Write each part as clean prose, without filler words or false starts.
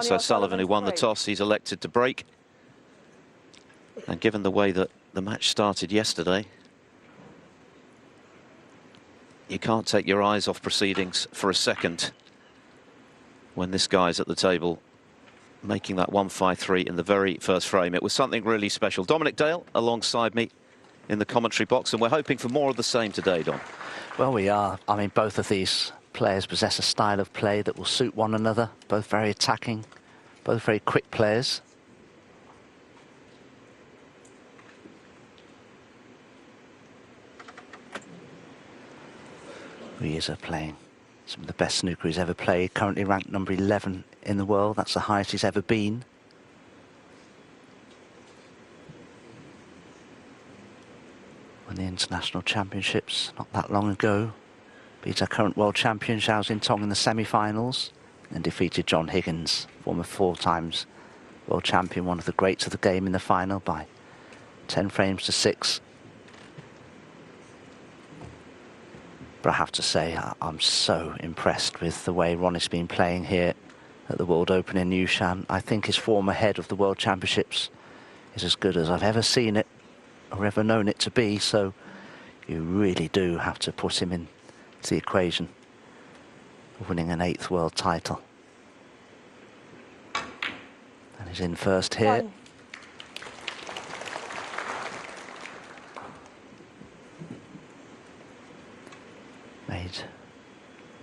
So Sullivan, who won the toss, he's elected to break. And given the way that the match started yesterday, you can't take your eyes off proceedings for a second when this guy's at the table making that 1-5-3 in the very first frame. It was something really special. Dominic Dale alongside me in the commentary box, and we're hoping for more of the same today, Dom. Well, we are. I mean, both of these players possess a style of play that will suit one another. Both very attacking, both very quick players. Yize playing some of the best snooker he's ever played, currently ranked number 11 in the world. That's the highest he's ever been. Won the international championships not that long ago. Beat our current world champion Xiao Xintong in the semi-finals, and defeated John Higgins, former 4 times world champion, one of the greats of the game, in the final by 10 frames to 6. But I have to say, I'm so impressed with the way Ronnie's been playing here at the World Open in Yushan. I think his form ahead of the World Championships is as good as I've ever seen it or ever known it to be. So you really do have to put him into the equation of winning an 8th world title. And he's in first here. Made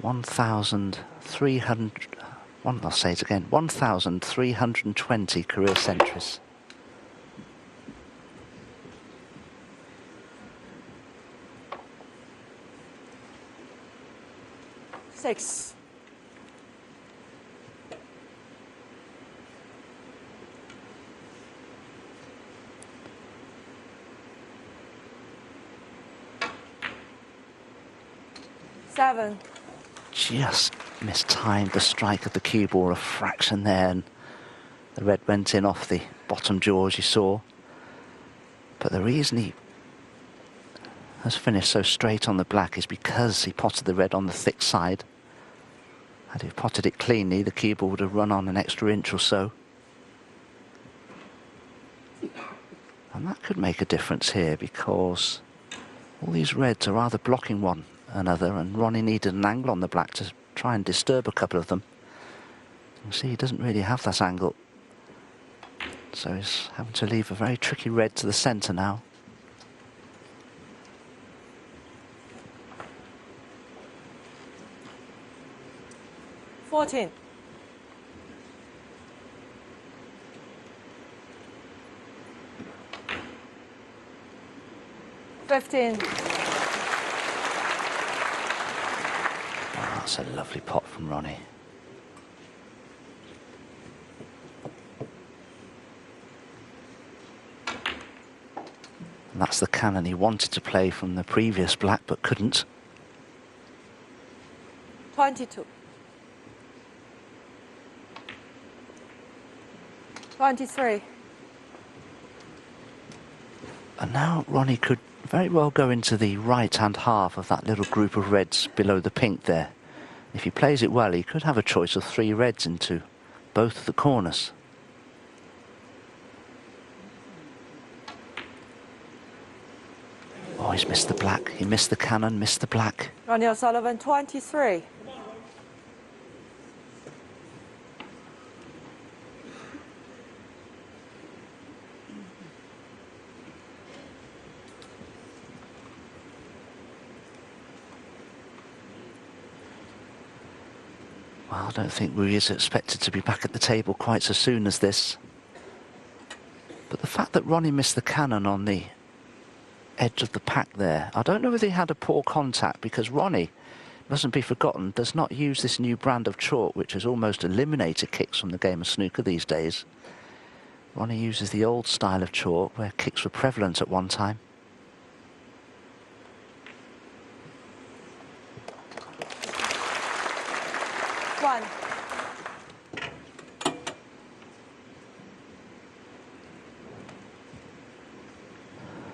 1,320 career centuries. Six. Seven. Just mistimed the strike of the cue ball a fraction there, and the red went in off the bottom jaw, as you saw. But the reason he has finished so straight on the black is because he potted the red on the thick side. Had he potted it cleanly, the cue ball would have run on an extra inch or so. And that could make a difference here, because all these reds are rather blocking one another, and Ronnie needed an angle on the black to try and disturb a couple of them. You see, he doesn't really have that angle, so he's having to leave a very tricky red to the centre now. $14. 15. That's a lovely pot from Ronnie. And that's the cannon he wanted to play from the previous black but couldn't. 22. 23. And now Ronnie could very well go into the right-hand half of that little group of reds below the pink there. If he plays it well, he could have a choice of 3 reds into both of the corners. Oh, he's missed the black. He missed the cannon, missed the black. Ronnie O'Sullivan, 23. Well, I don't think Yize expected to be back at the table quite so soon as this. But the fact that Ronnie missed the cannon on the edge of the pack there, I don't know whether he had a poor contact, because Ronnie, mustn't be forgotten, does not use this new brand of chalk which has almost eliminated kicks from the game of snooker these days. Ronnie uses the old style of chalk where kicks were prevalent at one time. One.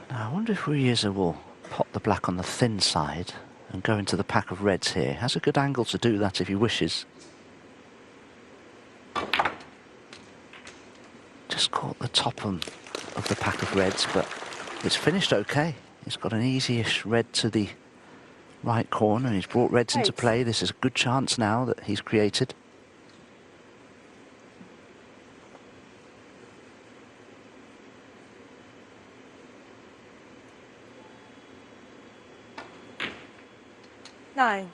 Now I wonder if Yize will pop the black on the thin side and go into the pack of reds here. Has a good angle to do that if he wishes. just caught the top of the pack of reds, but it's finished okay. He's got an easy-ish red to the right corner, and he's brought reds into play. This is a good chance now that he's created. Nine.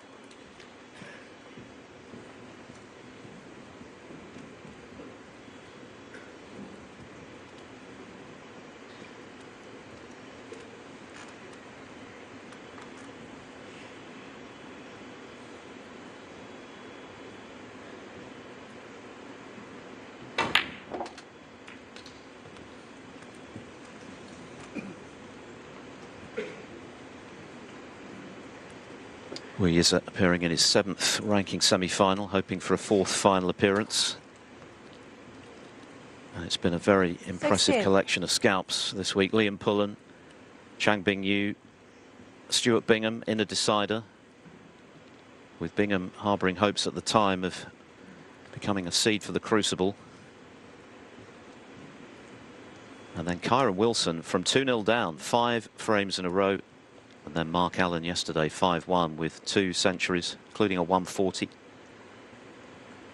Well, he is appearing in his 7th ranking semi-final, hoping for a 4th final appearance. And it's been a very impressive 16. collection of scalps this week. Liam Pullen, Chang Bing-Yu, Stuart Bingham in a decider, with Bingham harbouring hopes at the time of becoming a seed for the Crucible. And then Kyron Wilson from 2-0 down, 5 frames in a row. And then Mark Allen yesterday, 5-1 with 2 centuries, including a 140.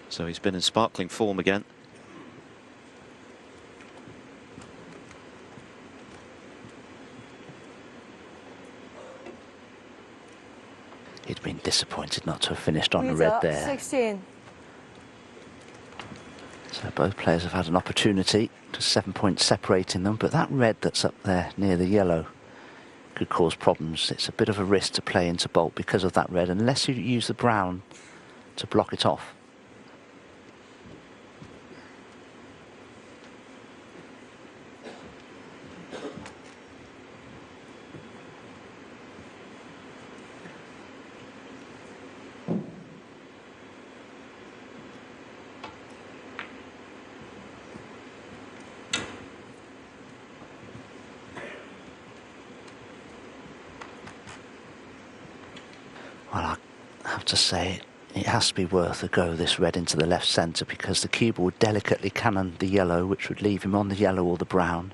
So he's been in sparkling form again. He'd been disappointed not to have finished on a Yize, red there. 16. So both players have had an opportunity, to 7 points separating them, but that red that's up there near the yellow could cause problems. It's a bit of a risk to play into bolt because of that red, unless you use the brown to block it off. Well, I have to say, it has to be worth a go, this red into the left centre, because the cue ball would delicately cannon the yellow, which would leave him on the yellow or the brown.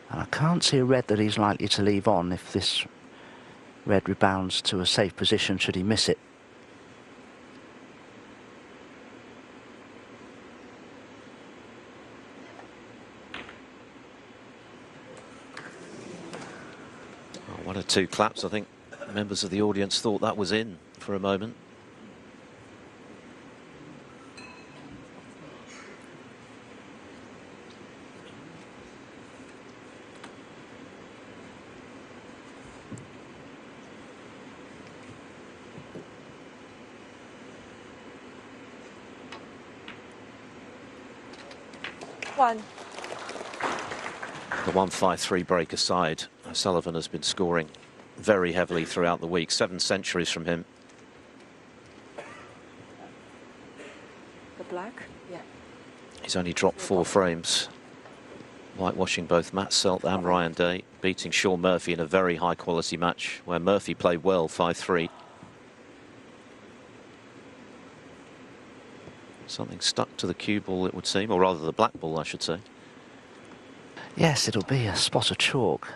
And I can't see a red that he's likely to leave on if this red rebounds to a safe position should he miss it. Oh, 1 or 2 claps, I think. Members of the audience thought that was in for a moment. One. The 153 break aside, O'Sullivan has been scoring very heavily throughout the week. 7 centuries from him. The black? Yeah. He's only dropped 4 frames, whitewashing both Matt Selt and Ryan Day, beating Sean Murphy in a very high quality match where Murphy played well, 5-3. Something stuck to the cue ball, it would seem, or rather the black ball, I should say. Yes, it'll be a spot of chalk.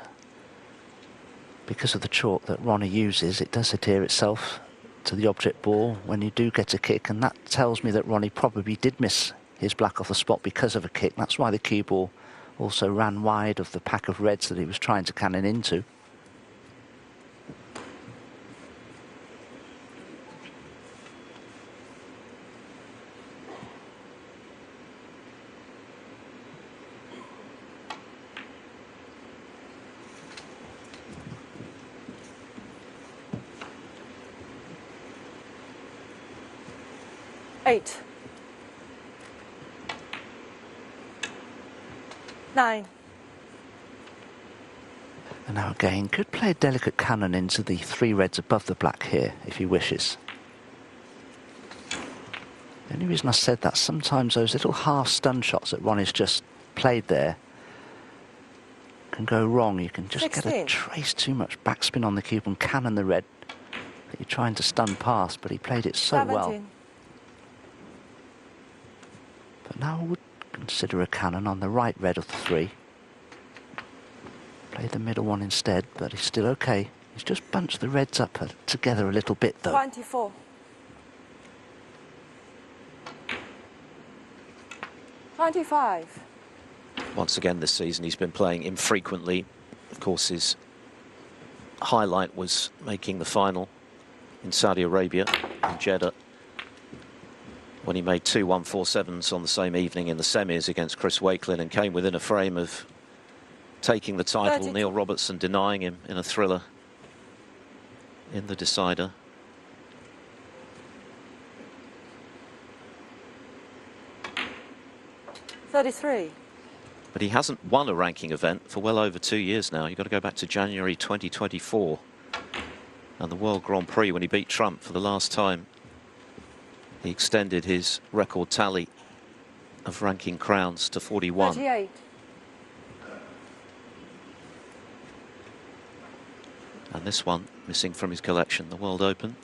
Because of the chalk that Ronnie uses, it does adhere itself to the object ball when you do get a kick, and that tells me that Ronnie probably did miss his black off the spot because of a kick. That's why the cue ball also ran wide of the pack of reds that he was trying to cannon into. Eight. 9. And now again, could play a delicate cannon into the 3 reds above the black here, if he wishes. The only reason I said that, sometimes those little half stun shots that Ronnie's just played there can go wrong. You can just 16. get a trace too much backspin on the cube and cannon the red that you're trying to stun past, but he played it so 17. well. But now would consider a cannon on the right red of the three. Play the middle one instead, but he's still okay. He's just bunched the reds up together a little bit though. 24. 25. Once again this season he's been playing infrequently. Of course his highlight was making the final in Saudi Arabia, in Jeddah, when he made 2 147s on the same evening in the semis against Chris Wakelin and came within a frame of taking the title. 32. Neil Robertson denying him in a thriller in the decider. $33. But he hasn't won a ranking event for well over 2 years now. You've got to go back to January 2024 and the World Grand Prix when he beat Trump for the last time. He extended his record tally of ranking crowns to 41. 38. And this one missing from his collection, the World Open.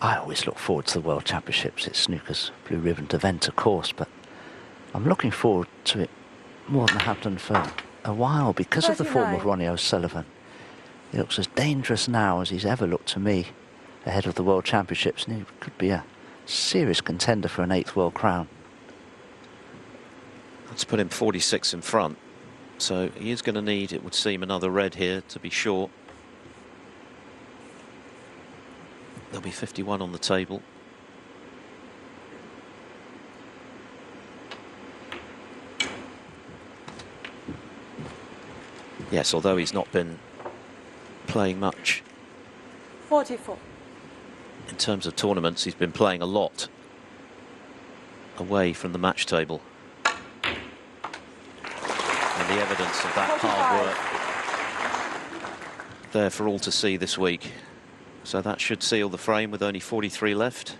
I always look forward to the World Championships. It's snooker's blue ribboned event, of course, but I'm looking forward to it more than I have done for a while because of the form of 39. Ronnie O'Sullivan. He looks as dangerous now as he's ever looked to me ahead of the World Championships, and he could be a serious contender for an 8th world crown. Let's put him 46 in front. So he is going to need, it would seem, another red here to be sure. There'll be 51 on the table. Yes, although he's not been playing much 44. in terms of tournaments, he's been playing a lot away from the match table. And the evidence of that 45. hard work there for all to see this week. So that should seal the frame with only 43 left.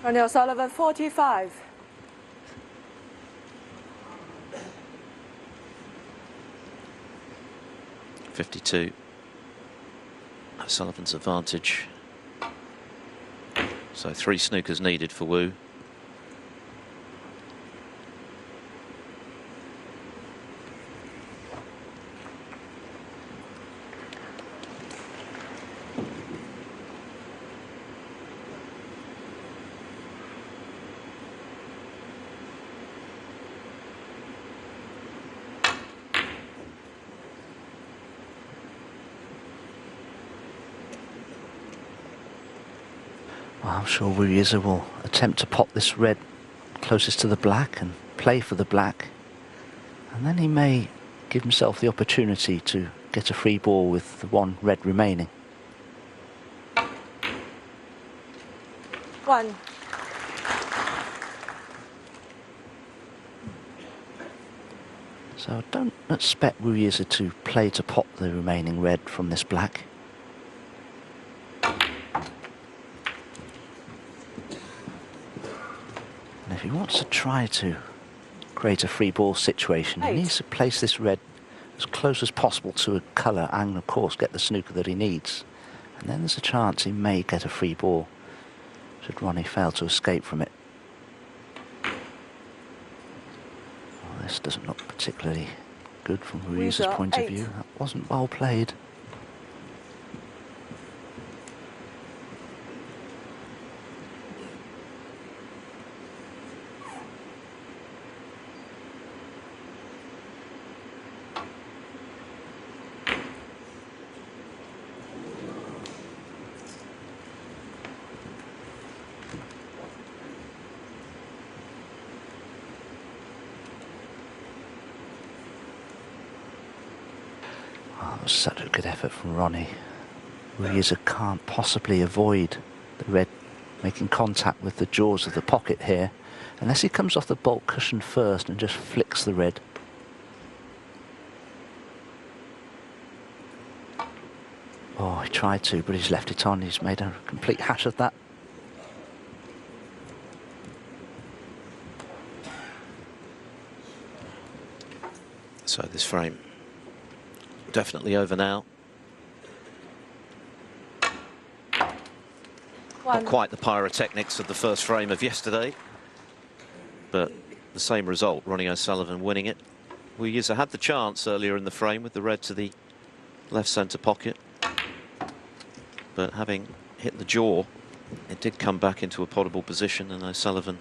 Ronnie O'Sullivan, 45. .52. O'Sullivan's advantage. So 3 snookers needed for Wu. Well, I'm sure Yize will attempt to pop this red closest to the black and play for the black. And then he may give himself the opportunity to get a free ball with the 1 red remaining. 1. So don't expect Yize to play to pop the remaining red from this black. And if he wants to try to create a free ball situation, he 8. needs to place this red as close as possible to a colour and of course get the snooker that he needs. And then there's a chance he may get a free ball should Ronnie fail to escape from it. Well, this doesn't look particularly good from Yize's got point of 8. view. That wasn't well played. Oh, that was such a good effort from Ronnie. Yize can't possibly avoid the red making contact with the jaws of the pocket here, unless he comes off the bolt cushion first and just flicks the red. Oh, he tried to, but he's left it on. He's made a complete hash of that. So this frame definitely over now. Not quite the pyrotechnics of the first frame of yesterday, but the same result, Ronnie O'Sullivan winning it. Yize had the chance earlier in the frame with the red to the left centre pocket, but having hit the jaw, it did come back into a potable position, and O'Sullivan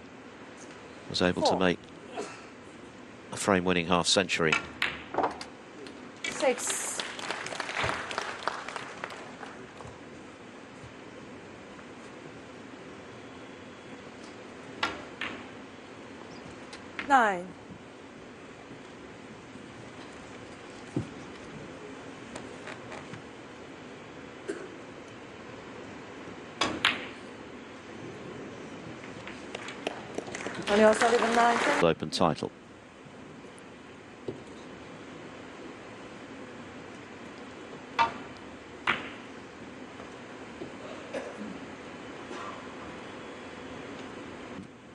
was able to make a frame-winning half-century. 6. 9. Ronnie O'Sullivan 9. Open title.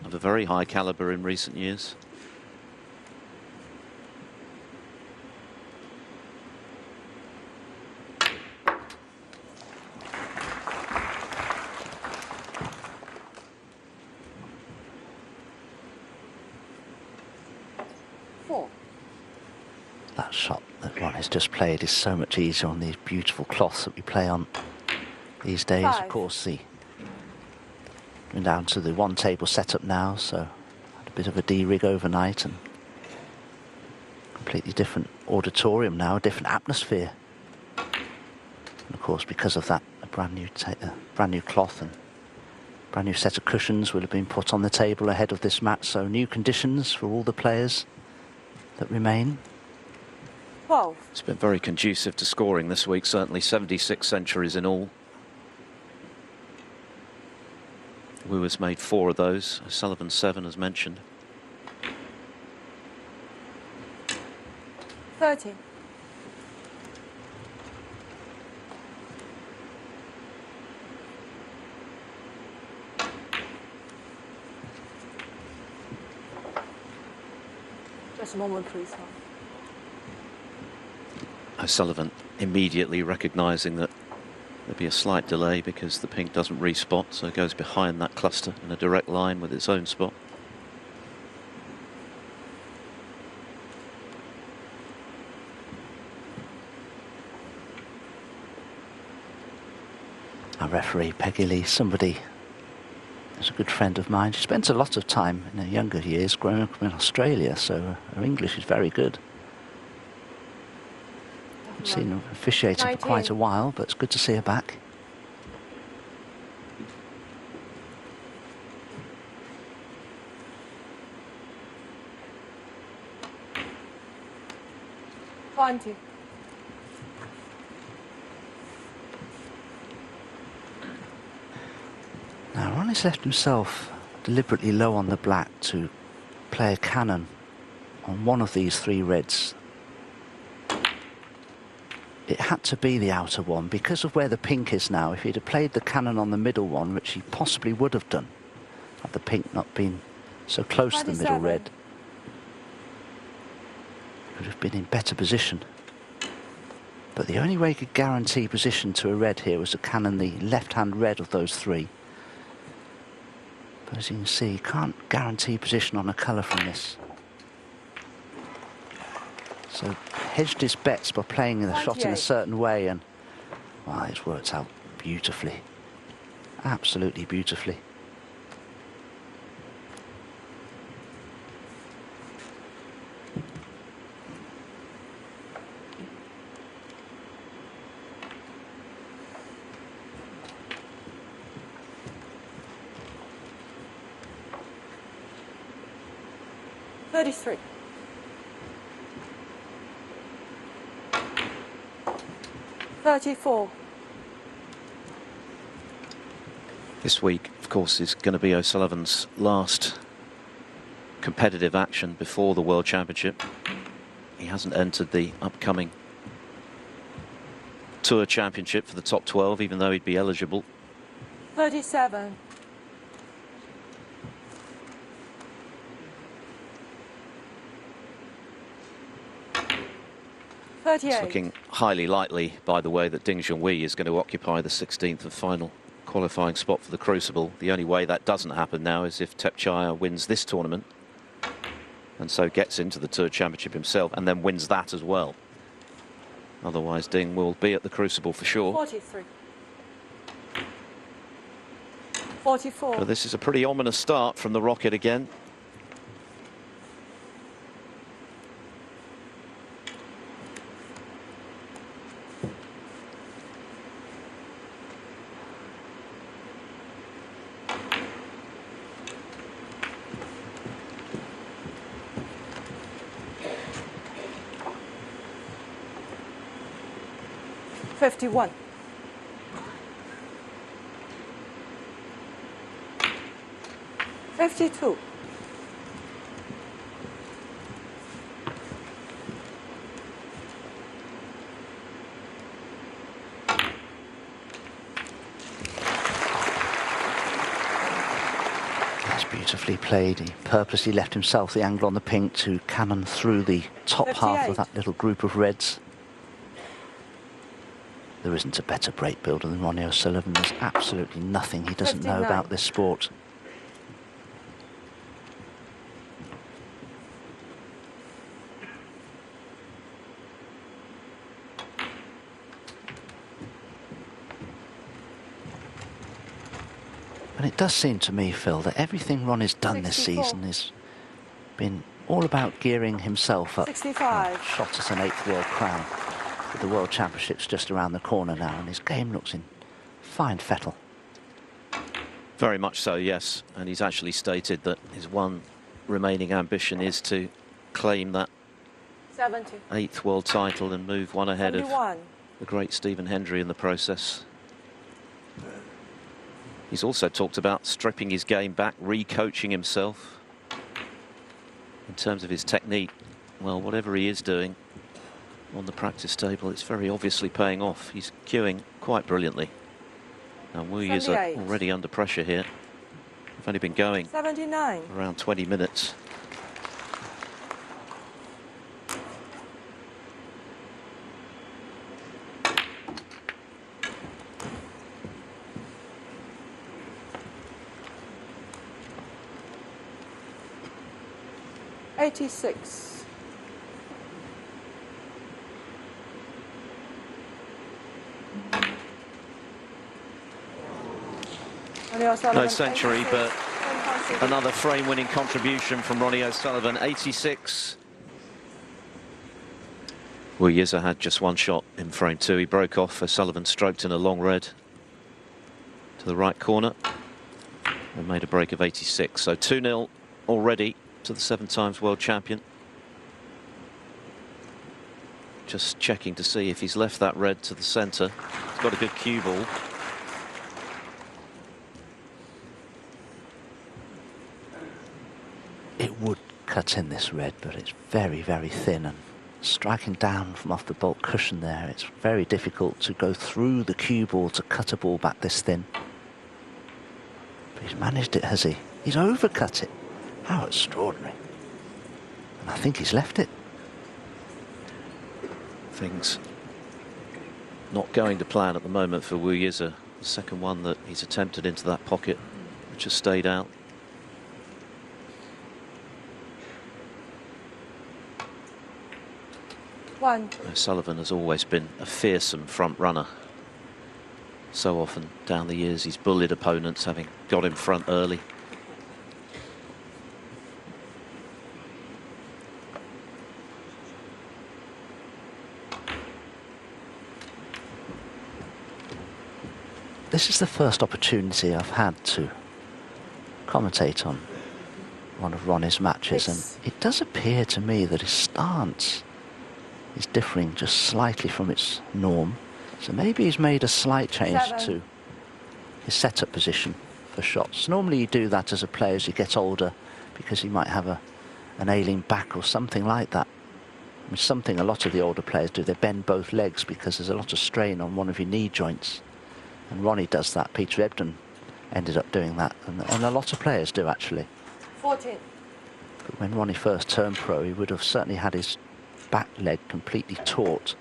Of a very high caliber in recent years. That shot that Ronnie's just played is so much easier on these beautiful cloths that we play on these days. 5. Of course, we're down to the one table setup now, so had a bit of a D-rig overnight and completely different auditorium now, a different atmosphere. And of course, because of that, a brand new cloth and brand new set of cushions will have been put on the table ahead of this match, so new conditions for all the players that remain. 12. It's been very conducive to scoring this week, certainly 76 centuries in all. Wooer's made 4 of those, O'Sullivan 7 as mentioned. 13. Just a moment, please. O'Sullivan immediately recognising that there'll be a slight delay because the pink doesn't respot, so it goes behind that cluster in a direct line with its own spot. Our referee, Peggy Lee, somebody is a good friend of mine. She spent a lot of time in her younger years growing up in Australia, so her English is very good. I've seen her officiating for quite a while, but it's good to see her back. Twenty. Now Ronnie's left himself deliberately low on the black to play a cannon on one of these 3 reds. It had to be the outer one because of where the pink is now. If he'd have played the cannon on the middle one, which he possibly would have done, had the pink not been so close to the middle red, would have been in better position. But the only way he could guarantee position to a red here was to cannon the left-hand red of those 3. But as you can see, you can't guarantee position on a colour from this. So hedged his bets by playing the shot in a certain way, and well, it's worked out beautifully, absolutely beautifully. $33. 34. This week, of course, is going to be O'Sullivan's last competitive action before the World Championship. He hasn't entered the upcoming Tour Championship for the top 12, even though he'd be eligible. 37. 38. It's looking highly likely, by the way, that Ding Junhui is going to occupy the 16th and final qualifying spot for the Crucible. The only way that doesn't happen now is if Tepchaya wins this tournament and so gets into the Tour Championship himself and then wins that as well. Otherwise, Ding will be at the Crucible for sure. 43. 44. But this is a pretty ominous start from the Rocket again. $51. $52. That's beautifully played. He purposely left himself the angle on the pink to cannon through the top half of 58. that little group of reds. There isn't a better break builder than Ronnie O'Sullivan. There's absolutely nothing he doesn't know 59. about this sport. And it does seem to me, Phil, that everything Ronnie's done this 64. season has been all about gearing himself up. 65. Shot at an 8th World Crown. With the World Championships just around the corner now, and his game looks in fine fettle. Very much so, yes. And he's actually stated that his one remaining ambition is to claim that 70. 8th world title and move one ahead of 71. the great Stephen Hendry in the process. He's also talked about stripping his game back, re-coaching himself. In terms of his technique, well, whatever he is doing on the practice table, it's very obviously paying off. He's cueing quite brilliantly. Now Wu Yize 78. already under pressure here. They've only been going 79. around 20 minutes. $86. No century, but another frame-winning contribution from Ronnie O'Sullivan, 86. Well, Yize had just one shot in frame two. He broke off. O'Sullivan stroked in a long red to the right corner and made a break of 86. So 2-0 already to the 7 times world champion. Just checking to see if he's left that red to the centre. He's got a good cue ball. It would cut in this red, but it's very, very thin, and striking down from off the baulk cushion there, it's very difficult to go through the cue ball to cut a ball back this thin. But he's managed it, has he? He's overcut it. How extraordinary. And I think he's left it. Things not going to plan at the moment for Wu Yize. The second one that he's attempted into that pocket, which has stayed out. O'Sullivan has always been a fearsome front runner. So often down the years he's bullied opponents, having got in front early. This is the first opportunity I've had to commentate on one of Ronnie's matches, and it does appear to me that his stance is differing just slightly from its norm. So maybe he's made a slight change to his setup position for shots. Normally you do that as a player as you get older, because you might have an ailing back or something like that. I mean, something a lot of the older players do. They bend both legs because there's a lot of strain on one of your knee joints. And Ronnie does that. Peter Ebdon ended up doing that. And a lot of players do, actually. 14. But when Ronnie first turned pro, he would have certainly had his back leg completely taut.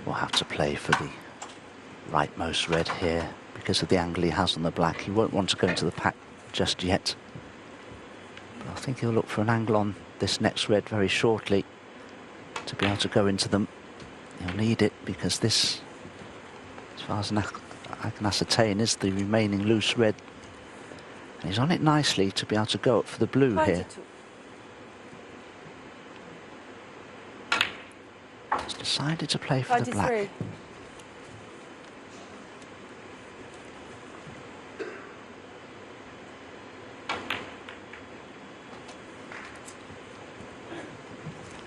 Will have to play for the rightmost red here because of the angle he has on the black. He won't want to go into the pack just yet. But I think he'll look for an angle on this next red very shortly to be able to go into them. He'll need it because this, as far as I can ascertain, is the remaining loose red. And he's on it nicely to be able to go up for the blue 22. here. He's decided to play for 23. the black.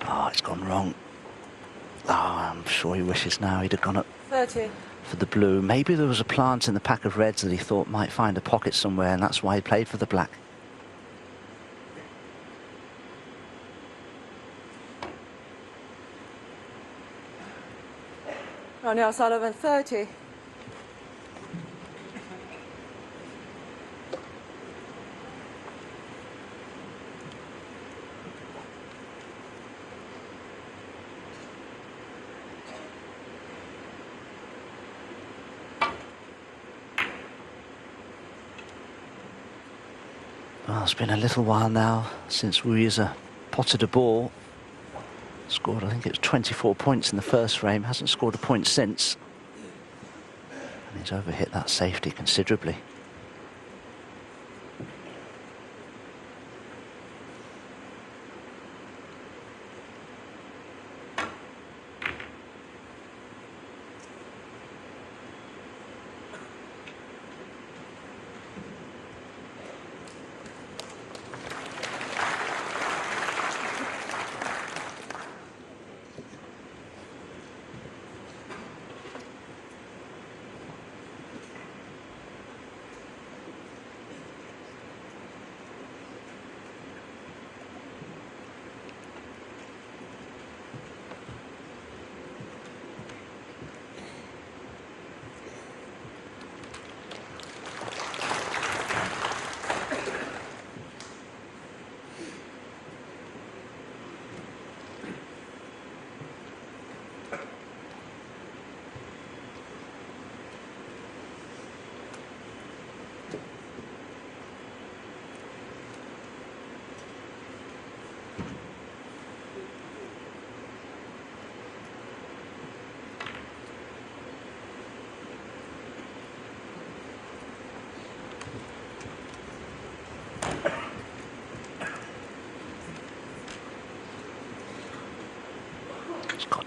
Oh, it's gone wrong. Oh, I'm sure he wishes now he'd have gone up 30. for the blue. Maybe there was a plant in the pack of reds that he thought might find a pocket somewhere, and that's why he played for the black. Ronnie O'Sullivan, 30. Well, it's been a little while now since Yize potted a ball. Scored, I think it was 24 points in the first frame. Hasn't scored a point since. And he's overhit that safety considerably.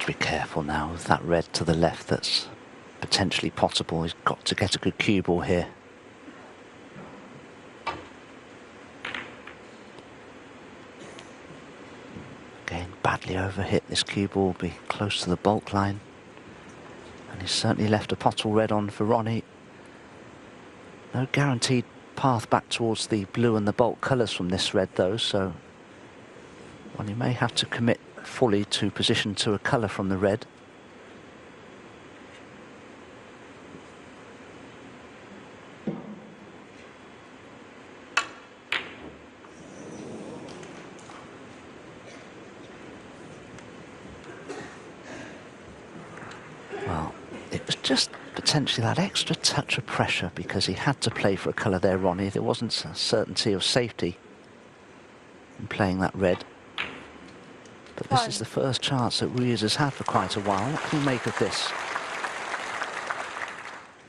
Be careful now with that red to the left that's potentially potable. He's got to get a good cue ball here. Again, badly overhit. This cue ball will be close to the bulk line. And he's certainly left a pottle red on for Ronnie. No guaranteed path back towards the blue and the bulk colours from this red though, so Ronnie may have to commit fully to position to a colour from the red. Well, it was just potentially that extra touch of pressure because he had to play for a colour there, Ronnie. There wasn't a certainty of safety in playing that red. But this is the first chance that Yize has had for quite a while. What can you make of this?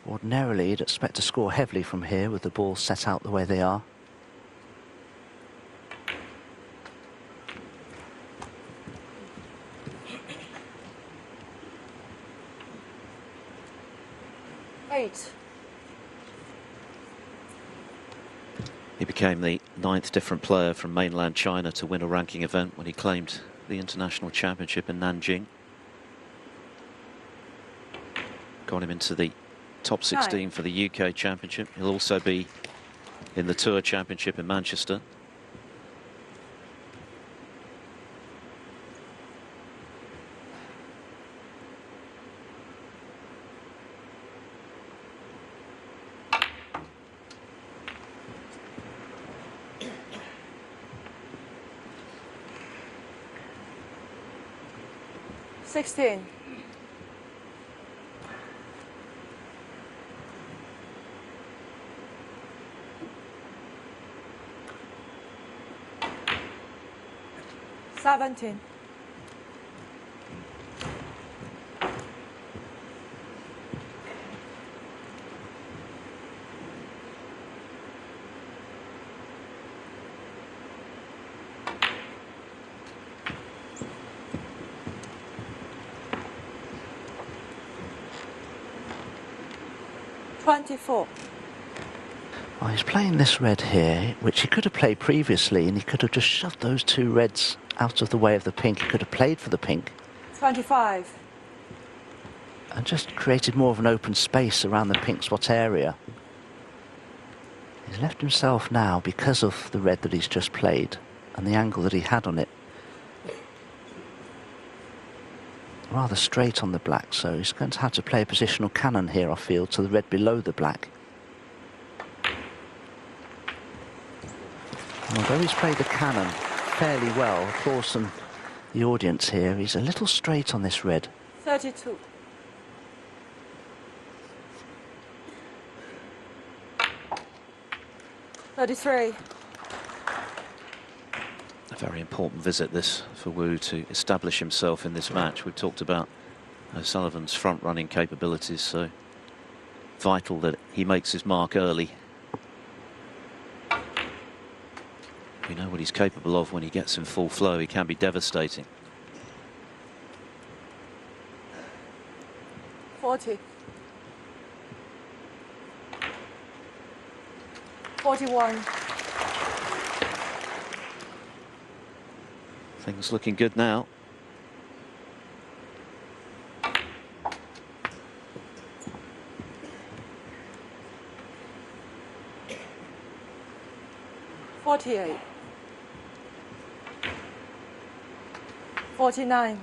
Ordinarily, you'd expect to score heavily from here with the balls set out the way they are. He became the 9th different player from mainland China to win a ranking event when he claimed the international championship in Nanjing. got him into the top 16 for the UK Championship. He'll also be in the Tour Championship in Manchester. Sixteen. Seventeen. $24. Well, he's playing this red here, which he could have played previously, and he could have just shoved those two reds out of the way of the pink. He could have played for the pink. 25. And just created more of an open space around the pink spot area. He's left himself now, because of the red that he's just played and the angle that he had on it, rather straight on the black, so he's going to have to play a positional cannon here off field to the red below the black. And although he's played the cannon fairly well, applause from the audience here, he's a little straight on this red. 32. $33. A very important visit this for Wu to establish himself in this match. We've talked about O'Sullivan's front running capabilities, so vital that he makes his mark early. We know what he's capable of when he gets in full flow. He can be devastating. 40. 41. Things looking good now. $48. 49.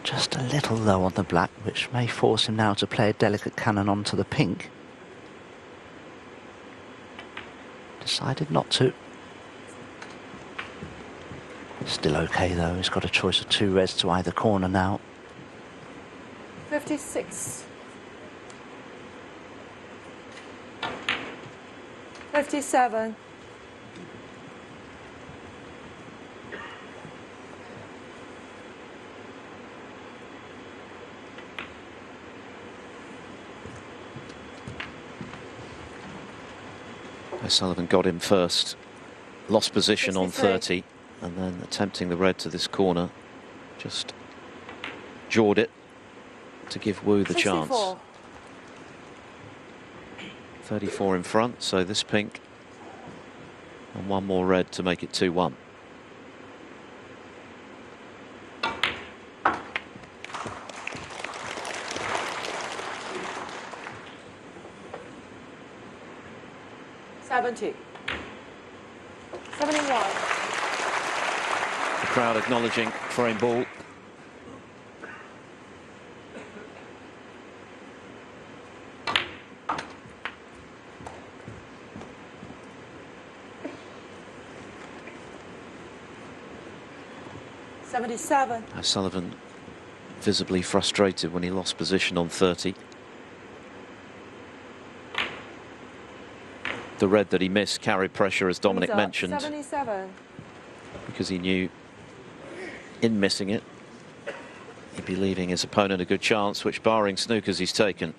Just a little low on the black, which may force him now to play a delicate cannon onto the pink. Decided not to. Still okay though, he's got a choice of two reds to either corner now. 56. 57. O'Sullivan got him first, lost position on 63. 30, and then attempting the red to this corner, just jawed it to give Wu the 64. chance. 34 in front, so this pink and one more red to make it 2-1. $70. 71. The crowd acknowledging frame ball. $77. O'Sullivan visibly frustrated when he lost position on 30. The red that he missed carried pressure, as Dominic Yize, mentioned, 77. because he knew in missing it he'd be leaving his opponent a good chance, which, barring snookers, he's taken.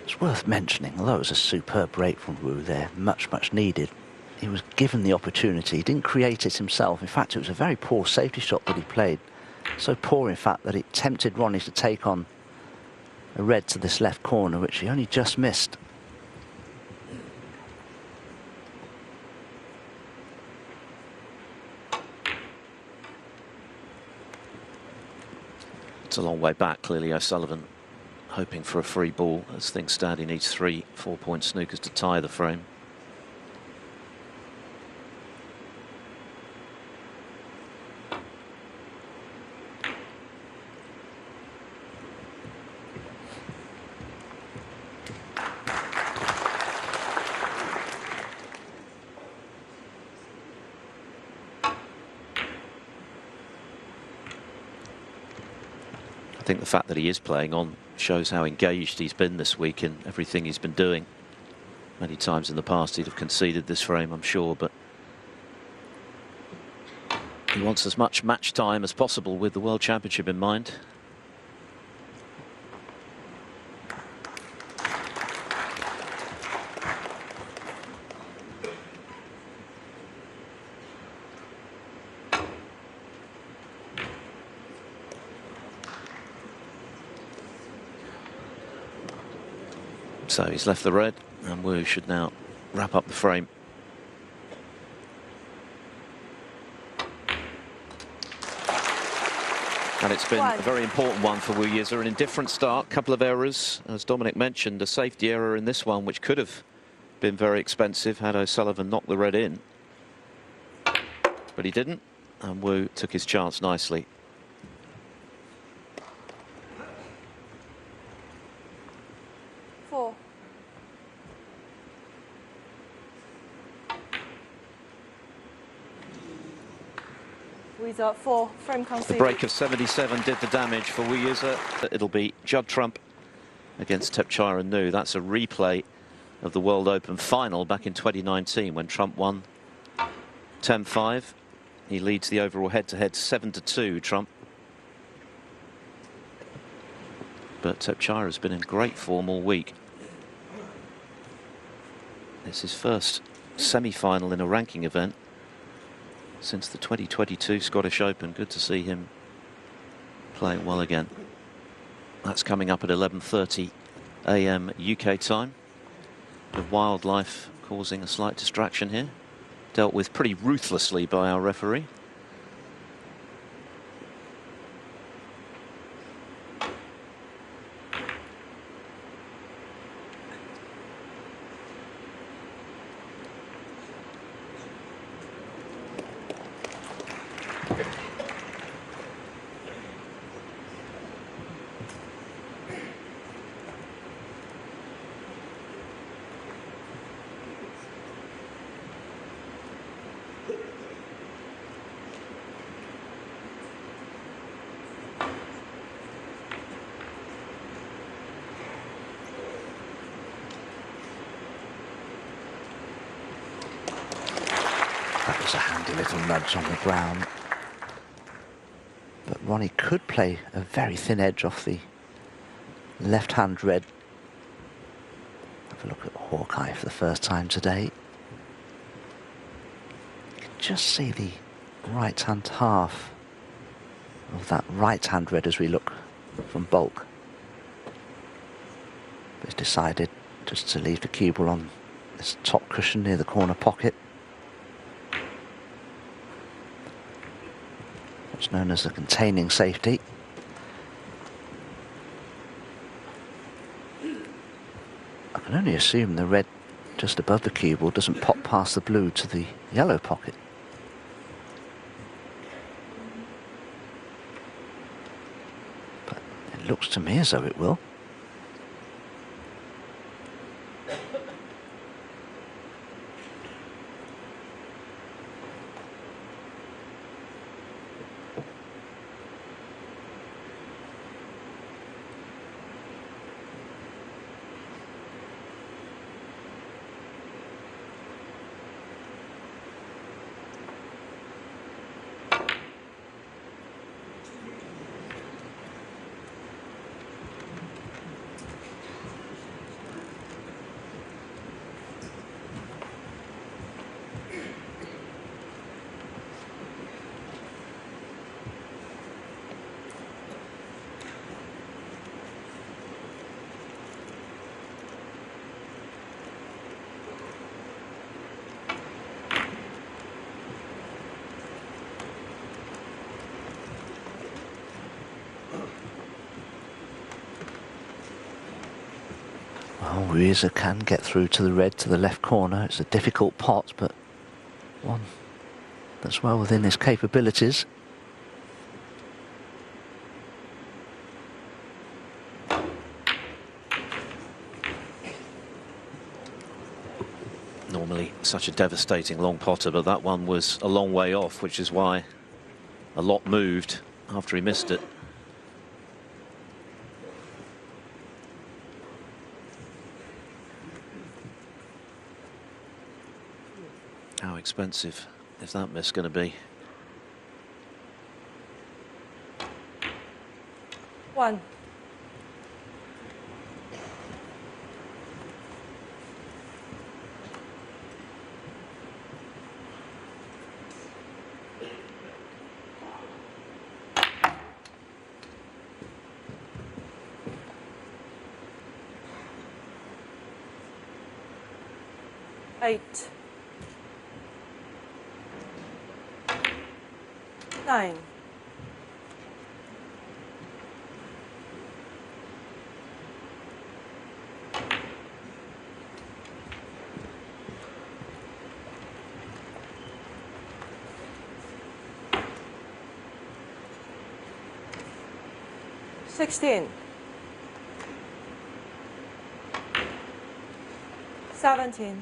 It's worth mentioning, although it was a superb break from Wu there, much needed, he was given the opportunity. He didn't create it himself. In fact, it was a very poor safety shot that he played. So poor, in fact, that it tempted Ronnie to take on a red to this left corner, which he only just missed. It's a long way back, clearly. O'Sullivan hoping for a free ball. As things stand, he needs 3 4-point snookers to tie the frame. I think the fact that he is playing on shows how engaged he's been this week in everything he's been doing. Many times in the past he'd have conceded this frame, I'm sure, but he wants as much match time as possible with the World Championship in mind. So he's left the red, and Wu should now wrap up the frame. And it's been a very important one for Wu Yize. An indifferent start, couple of errors. As Dominic mentioned, a safety error in this one, which could have been very expensive had O'Sullivan knocked the red in. But he didn't, and Wu took his chance nicely. Up 4, frame conceded. The break of 77 did the damage for Wu Yize. It'll be Judd Trump against Thepchaiya Nu. That's a replay of the World Open final back in 2019 when Trump won 10-5. He leads the overall head-to-head 7-2, Trump. But Thepchaiya has been in great form all week. It's his first semi-final in a ranking event since the 2022 Scottish Open. Good to see him playing well again. That's coming up at 11:30 AM UK time. The wildlife causing a slight distraction here. Dealt with pretty ruthlessly by our referee. That was a handy little nudge on the ground. But Ronnie could play a very thin edge off the left-hand red. Have a look at Hawkeye for the first time today. You can just see the right-hand half of that right-hand red as we look from bulk. But he's decided just to leave the cue ball on this top cushion near the corner pocket. It's known as a containing safety. I can only assume the red just above the cue ball doesn't pop past the blue to the yellow pocket. But it looks to me as though it will. Well, Yize can get through to the red, to the left corner. It's a difficult pot, but one that's well within his capabilities. Normally such a devastating long potter, but that one was a long way off, which is why a lot moved after he missed it. How expensive is that miss going to be? 1. Eight. 9. 16. 17.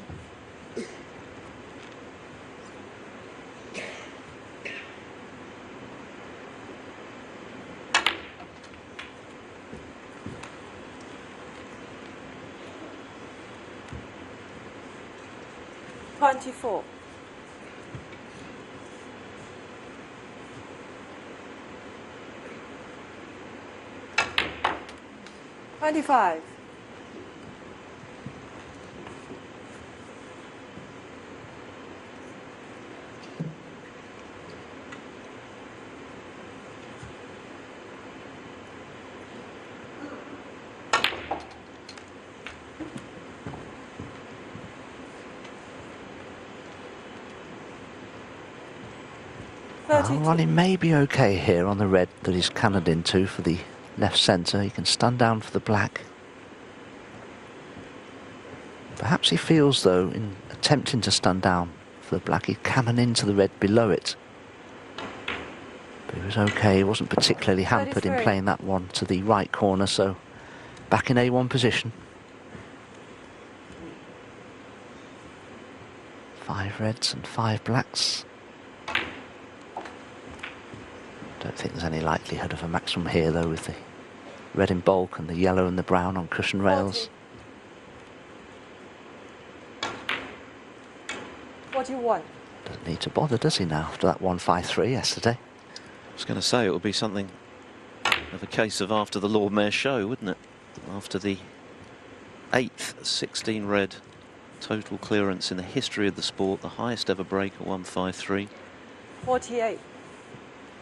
24. 25. 32. Ronnie may be okay here on the red that he's cannoned into for the left centre. He can stand down for the black. Perhaps he feels, though, in attempting to stand down for the black, he'd cannon into the red below it. But he was okay. He wasn't particularly hampered 33. in playing that one to the right corner, so back in A1 position. 5 reds and 5 blacks. Don't think there's any likelihood of a maximum here, though, with the red in bulk and the yellow and the brown on cushion rails. 41. Doesn't need to bother, does he, now, after that 153 yesterday? I was going to say it would be something of a case of after the Lord Mayor's show, wouldn't it? After the 8th 16 red total clearance in the history of the sport, the highest ever break at 153. 48.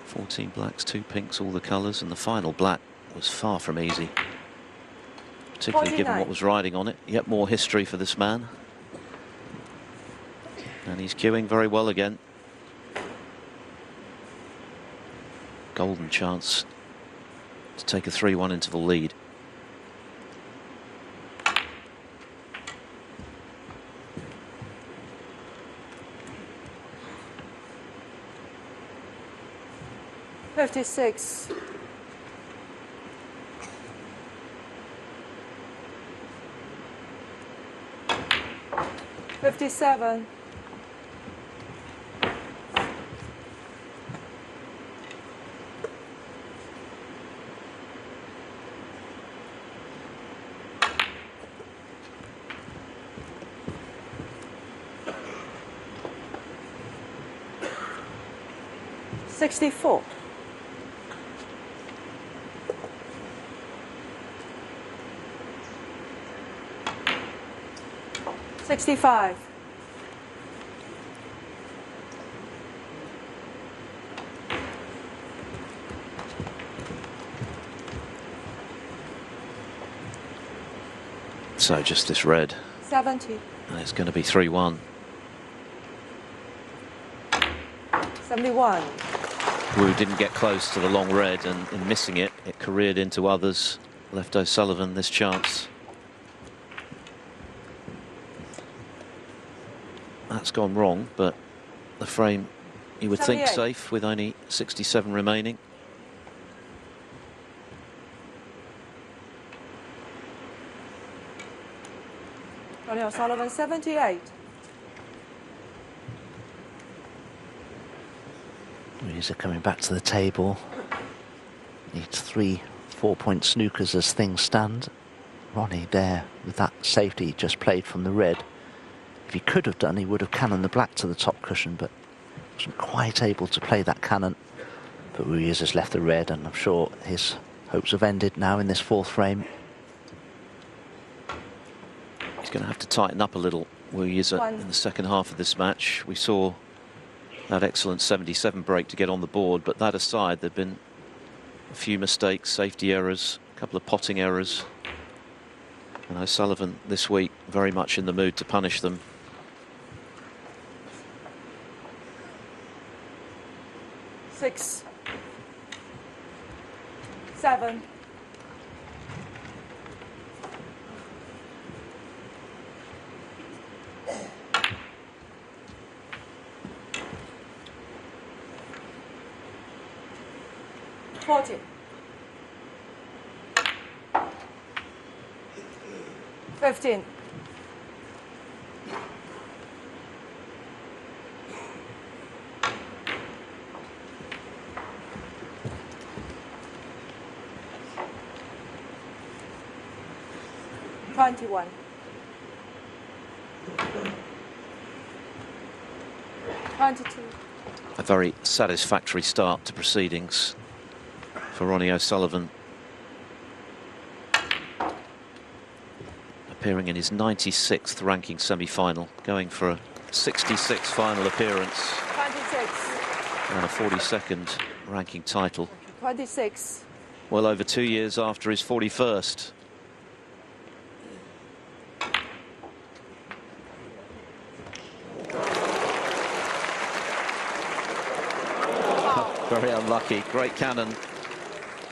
14 blacks, 2 pinks, all the colours, and the final black was far from easy, particularly 49. given what was riding on it. Yet more history for this man, and he's queuing very well again. Golden chance to take a 3-1 interval lead. $56. 57. 64. 65. So just this red, 70. and it's going to be 3-1. 71. Wu didn't get close to the long red, and in missing it, it careered into others. Left O'Sullivan this chance. that's gone wrong, but the frame, you would think, 78. safe with only 67 remaining. Ronnie O'Sullivan, 78. Yize coming back to the table. Needs 3 4-point snookers as things stand. Ronnie there with that safety just played from the red. If he could have done, he would have cannoned the black to the top cushion, but wasn't quite able to play that cannon. But Yize has left the red, and I'm sure his hopes have ended now in this fourth frame. He's going to have to tighten up a little, Yize, in the second half of this match. We saw that excellent 77 break to get on the board, but that aside, there've been a few mistakes, safety errors, a couple of potting errors. And O'Sullivan this week very much in the mood to punish them. Six. 7. $40. 15. $21. 22. A very satisfactory start to proceedings for Ronnie O'Sullivan, appearing in his 96th ranking semi-final, going for a 66th final appearance 26. and a 42nd ranking title, 26. well over 2 years after his 41st. Very unlucky, great cannon,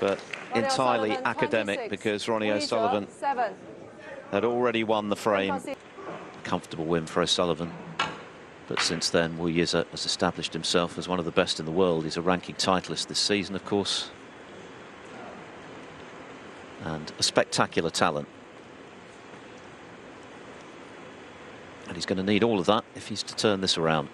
but Ronnie entirely O'Sullivan, academic 26. because Ronnie Yize, O'Sullivan 7. had already won the frame. Comfortable win for O'Sullivan, but since then Yize has established himself as one of the best in the world. He's a ranking titleist this season, of course, and a spectacular talent, and he's going to need all of that if he's to turn this around.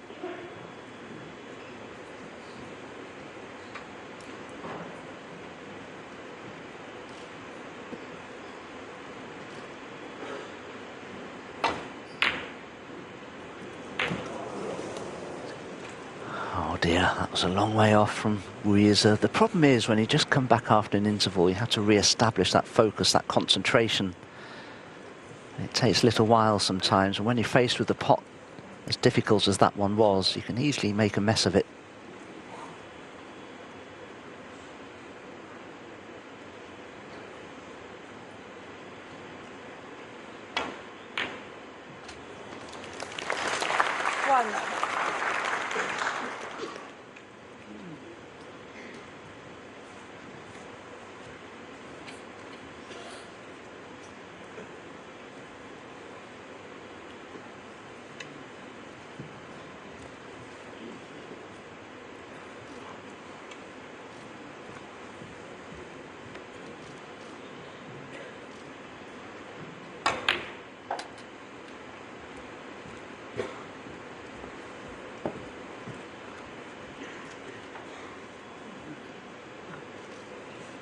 Oh dear, that was a long way off from Yize. The problem is when you just come back after an interval, you have to re-establish that focus, that concentration. It takes a little while sometimes, and when you're faced with a pot as difficult as that one was, you can easily make a mess of it.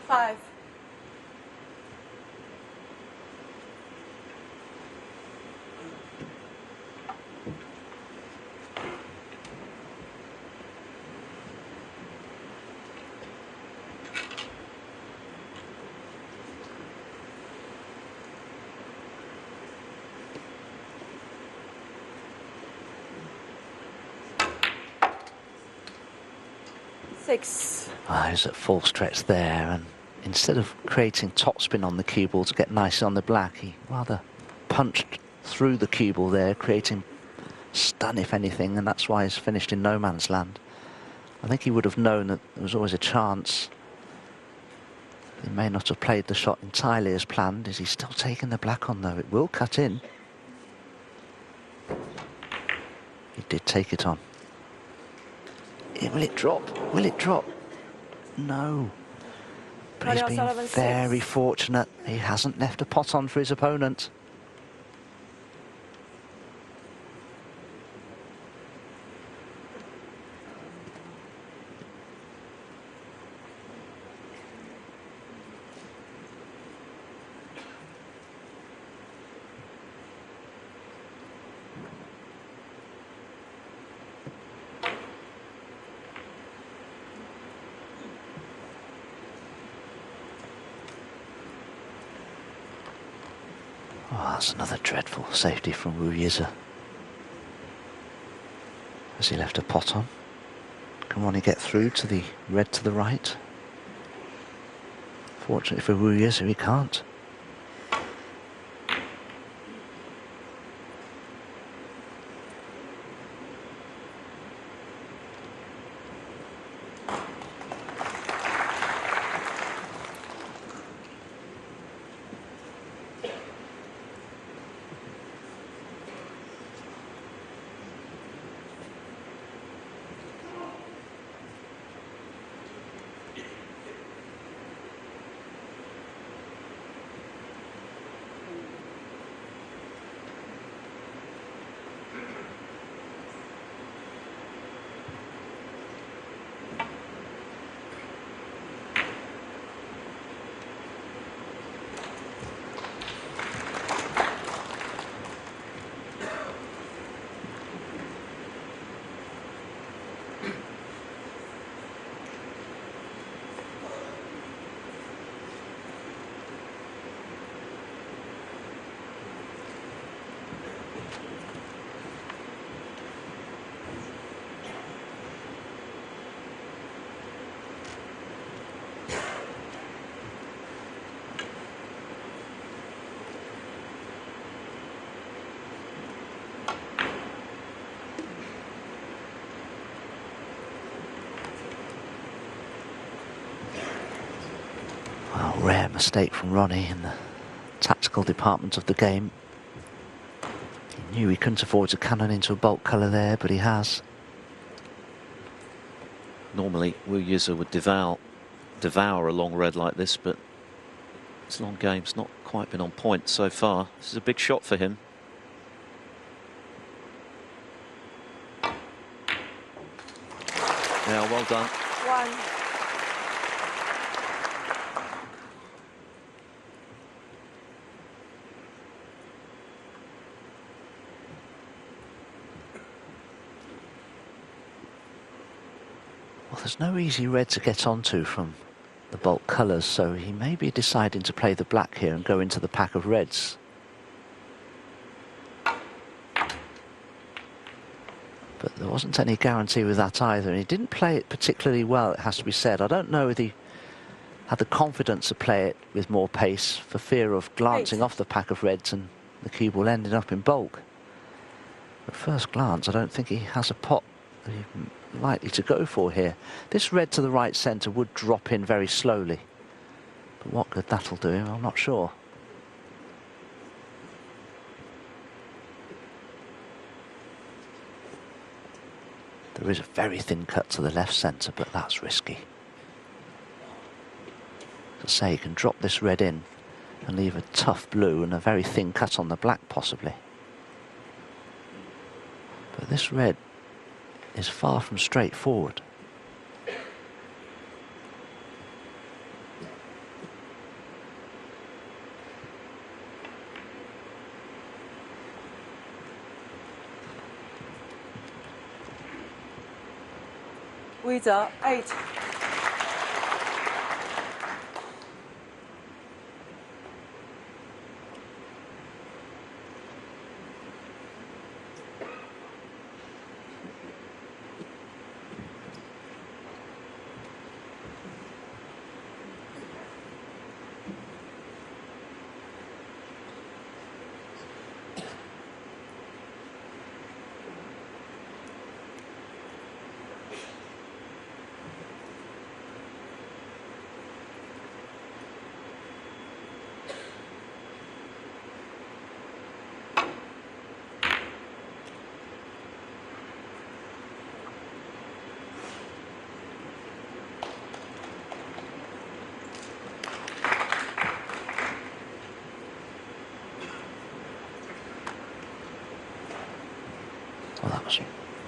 Five. Six. I was at full stretch there, and instead of creating topspin on the cue ball to get nicely on the black, he rather punched through the cue ball there, creating stun if anything, and that's why he's finished in no man's land. I think he would have known that there was always a chance. He may not have played the shot entirely as planned. Is he still taking the black on though? It will cut in. He did take it on. Will it drop? Will it drop? No. But he's Ronnie been O'Sullivan, very 6. fortunate. He hasn't left a pot on for his opponent. Oh, that's another dreadful safety from Yize. Has he left a pot on? Can Ronnie get through to the red to the right? Fortunately for Yize, he can't. Well, rare mistake from Ronnie in the tactical department of the game. He knew he couldn't afford to cannon into a bulk colour there, but he has. Normally, Yize would devour a long red like this, but his long game's not quite been on point so far. This is a big shot for him. Yeah, well done. 1. Well, there's no easy red to get onto from the bulk colours, so he may be deciding to play the black here and go into the pack of reds. But there wasn't any guarantee with that either, and he didn't play it particularly well, it has to be said. I don't know if he had the confidence to play it with more pace for fear of glancing off the pack of reds and the cue ball ending up in bulk. At first glance, I don't think he has a pot that he's likely to go for here. This red to the right centre would drop in very slowly, but what good that'll do him, I'm not sure. There is a very thin cut to the left centre, but that's risky. As I say, you can drop this red in and leave a tough blue and a very thin cut on the black possibly. But this red is far from straightforward. Yize, 8.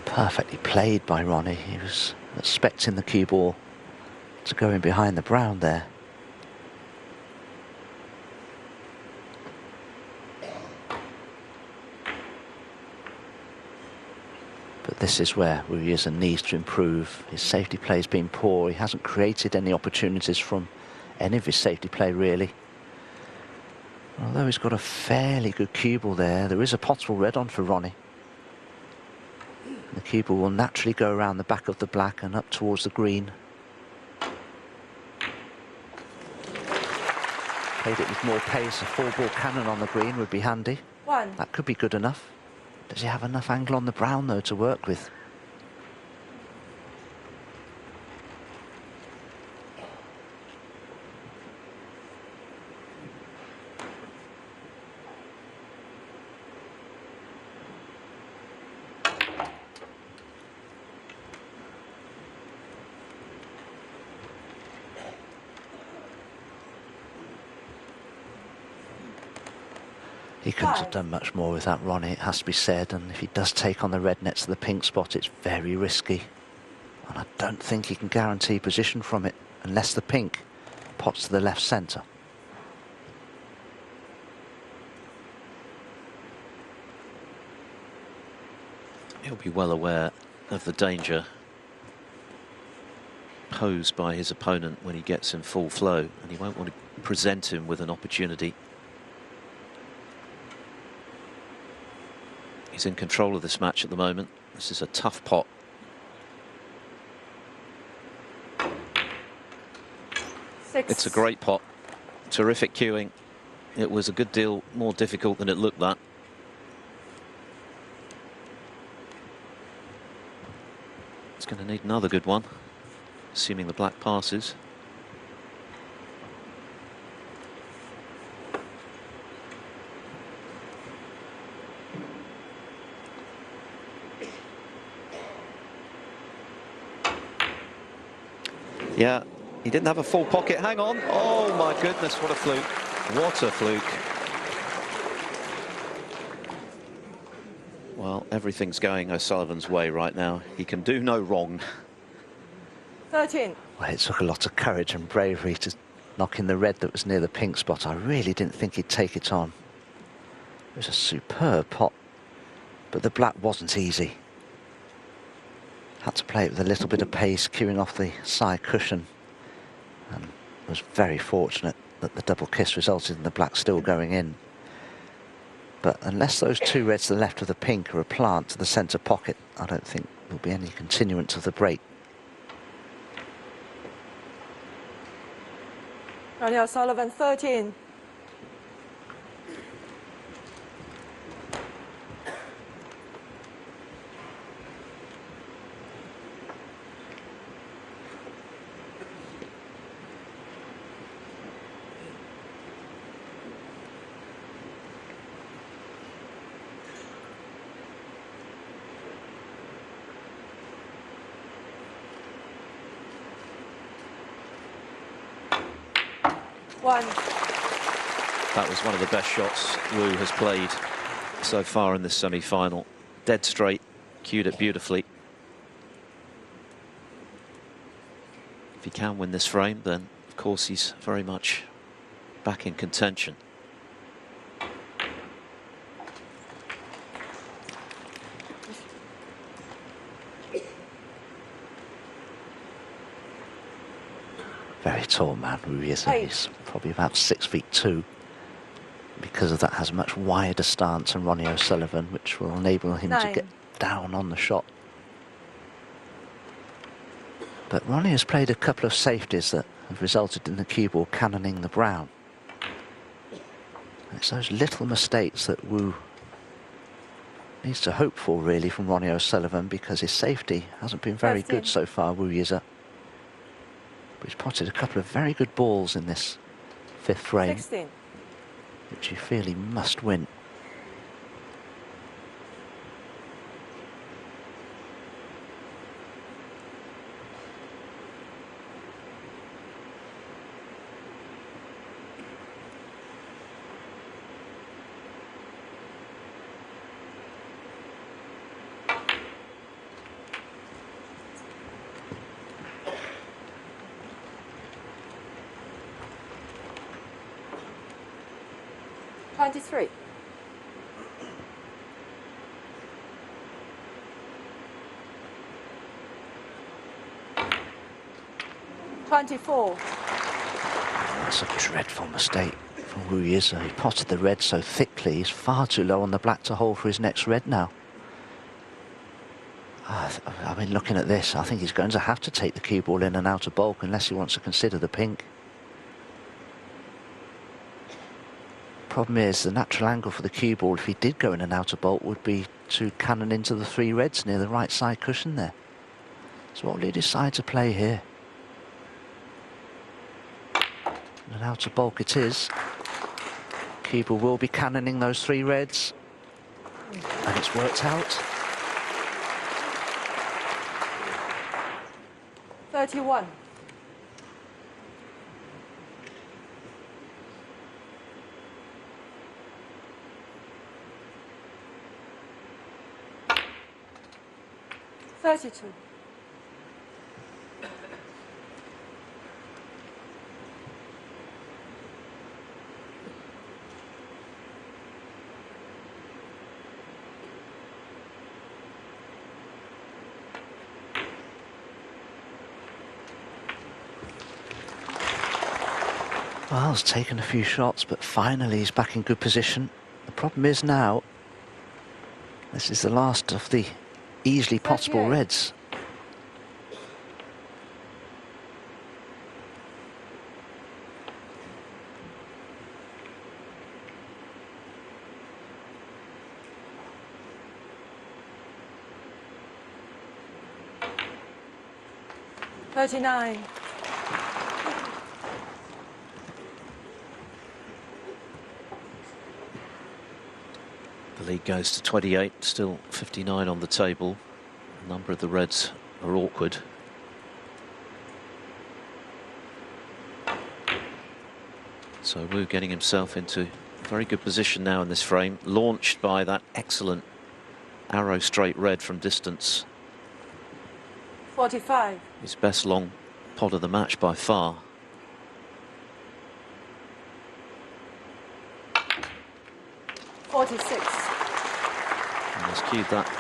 Perfectly played by Ronnie. He was expecting the cue ball to go in behind the brown there. But this is where Yize needs to improve. His safety play's been poor. He hasn't created any opportunities from any of his safety play, really. Although he's got a fairly good cue ball there is a possible red on for Ronnie. The cue ball will naturally go around the back of the black and up towards the green. Played it with more pace. A 4-ball cannon on the green would be handy. That could be good enough. Does he have enough angle on the brown, though, to work with? He couldn't have done much more with that, Ronnie, it has to be said, and if he does take on the red next to the pink spot, it's very risky. And I don't think he can guarantee position from it unless the pink pots to the left centre. He'll be well aware of the danger posed by his opponent when he gets in full flow, and he won't want to present him with an opportunity. He's in control of this match at the moment. This is a tough pot. It's a great pot. Terrific cueing. It was a good deal more difficult than it looked that. It's going to need another good one, assuming the black passes. Yeah, he didn't have a full pocket. Hang on. Oh, my goodness, what a fluke. What a fluke. Well, everything's going O'Sullivan's way right now. He can do no wrong. 13. Well, it took a lot of courage and bravery to knock in the red that was near the pink spot. I really didn't think he'd take it on. It was a superb pot, but the black wasn't easy. Had to play it with a little bit of pace, cueing off the side cushion, and was very fortunate that the double kiss resulted in the black still going in. But unless those two reds to the left of the pink are a plant to the centre pocket, I don't think there'll be any continuance of the break. Ronnie O'Sullivan, 13. That was one of the best shots Wu has played so far in this semi-final. Dead straight, cued it beautifully. If he can win this frame, then of course he's very much back in contention. Very tall man, Yize. He's probably about 6'2". Because of that, has a much wider stance than Ronnie O'Sullivan, which will enable him to get down on the shot. But Ronnie has played a couple of safeties that have resulted in the cue ball cannoning the brown. And it's those little mistakes that Wu needs to hope for, really, from Ronnie O'Sullivan, because his safety hasn't been very good so far, Yize. But he's potted a couple of very good balls in this fifth frame, 16. which you feel he must win. 23. 24. That's a dreadful mistake from Wu Yize. He potted the red so thickly, he's far too low on the black to hold for his next red now. I mean, looking at this, I think he's going to have to take the cue ball in and out of bulk unless he wants to consider the pink. Problem is, the natural angle for the cue ball, if he did go in and out of bulk, would be to cannon into the 3 reds near the right side cushion there. So what will he decide to play here? And out of bulk it is. Cue ball will be cannoning those 3 reds. And it's worked out. 31. Thirty-two. Well, he's taken a few shots, but finally he's back in good position. The problem is now, this is the last of the easily potable reds. $39. The lead goes to 28, still 59 on the table. A number of the reds are awkward. So Wu getting himself into a very good position now in this frame, launched by that excellent arrow straight red from distance. 45. His best long pot of the match by far. 46. And he's cued that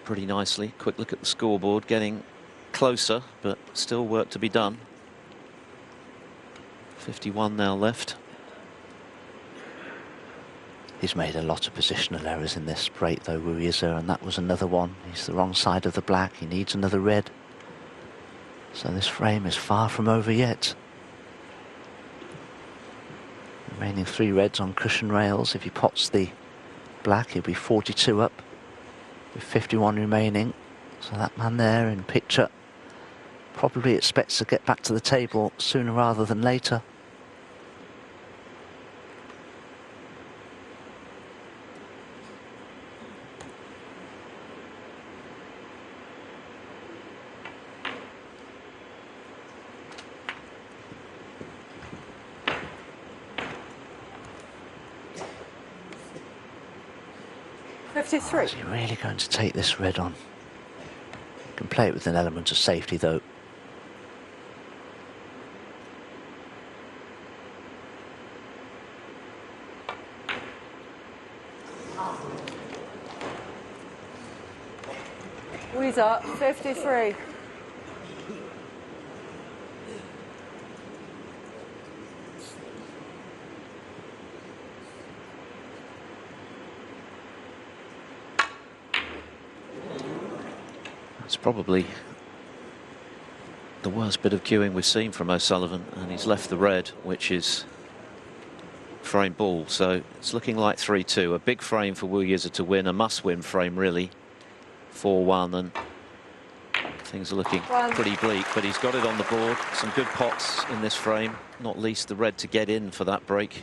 pretty nicely. Quick look at the scoreboard, getting closer, but still work to be done. 51 now left. He's made a lot of positional errors in this break though, Wu Yize, and that was another one. He's the wrong side of the black, he needs another red. So this frame is far from over yet. Remaining 3 reds on cushion rails. If he pots the black, he'll be 42 up with 51 remaining. So that man there in picture probably expects to get back to the table sooner rather than later. Is he really going to take this red on? Can play it with an element of safety though. Yize, 53. It's probably the worst bit of cueing we've seen from O'Sullivan, and he's left the red, which is frame ball. So it's looking like 3-2, a big frame for Wu Yize to win, a must-win frame really. 4-1, and things are looking pretty bleak, but he's got it on the board. Some good pots in this frame, not least the red to get in for that break.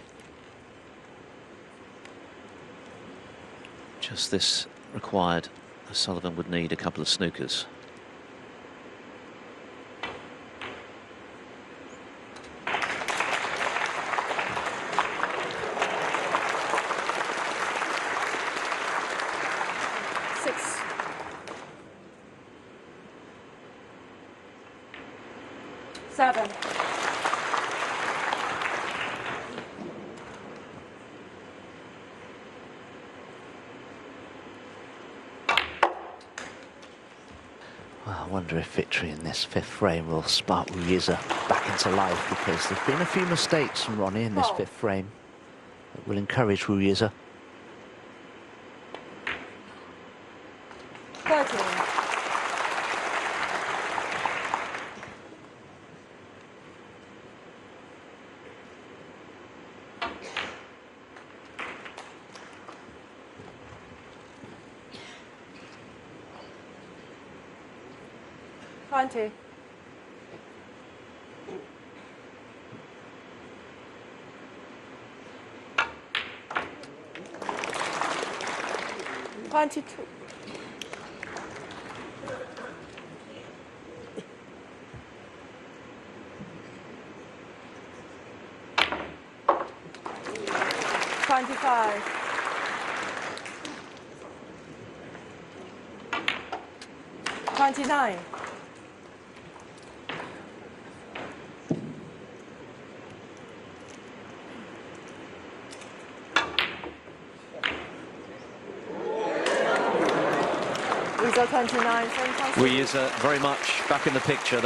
Just this required. O'Sullivan would need a couple of snookers. wonder if victory in this fifth frame will spark Yize back into life, because there's been a few mistakes from Ronnie in this fifth frame that will encourage Yize. 13. 20. 22. 25. 29. 29. Yize very much back in the picture.